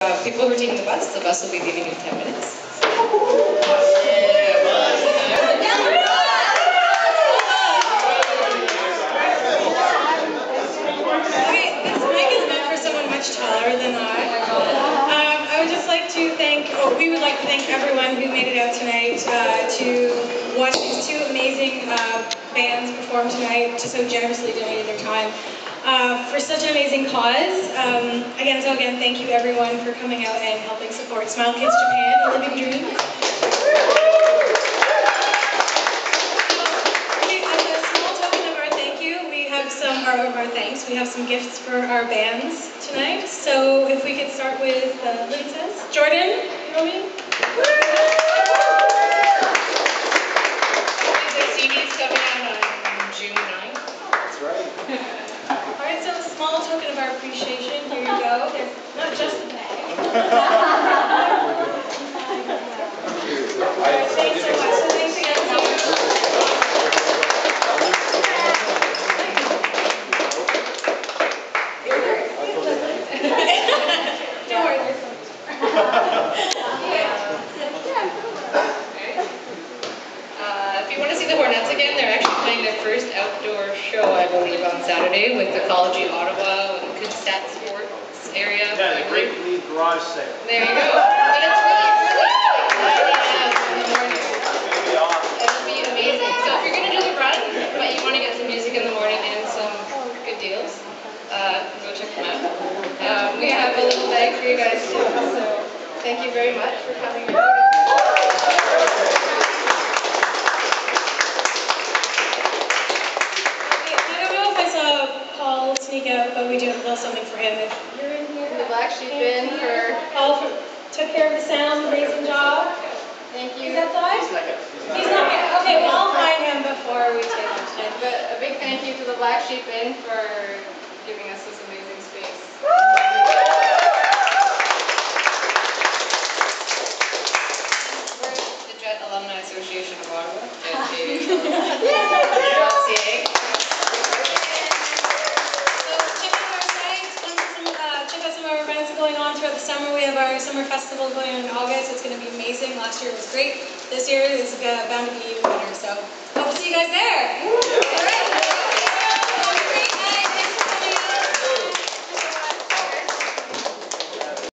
People who are taking the bus will be leaving in 10 minutes. Okay, this mic is meant for someone much taller than I would just like to thank, we would like to thank everyone who made it out tonight to watch these two amazing bands perform tonight, just so generously donated their time. For such an amazing cause. Again, thank you everyone for coming out and helping support Smile Kids Japan and Living Dreams. As a small token of our thank you, we have some gifts for our bands tonight. So if we could start with Lynn says, Jordan, Romy. The CD's coming out on June 9th. That's right. Alright, so a small token of our appreciation. Here you go. There's not just a bag. Alright, thanks so much. So thanks again. Don't worry, there's some. If you want to see the Hornets again, they're actually playing their first outdoor show, I believe, on Saturday with Ecology Ottawa and Kunstat Sports area. Yeah, the Great League Garage Sale. There you go. But it's really 9 a.m. in the morning. It's going to be awesome. It'll be amazing. So if you're going to do the run, but you want to get some music in the morning and some good deals, go check them out. We have a little bag for you guys too, so thank you very much for coming out. Sneak out, but we do have a little something for him if you're in here. The Black Sheep in for Paul took care of the sound, amazing job. thank you. Is that Thai? He's not here. Okay, well I'll find him before we take him tonight. But a big thank you to the Black Sheep Inn for giving us this amazing space. We're the Jet Alumni Association of Ottawa. Going on throughout the summer. We have our summer festival going on in August. It's going to be amazing. Last year was great. This year is bound to be even better. So hope to see you guys there. All right.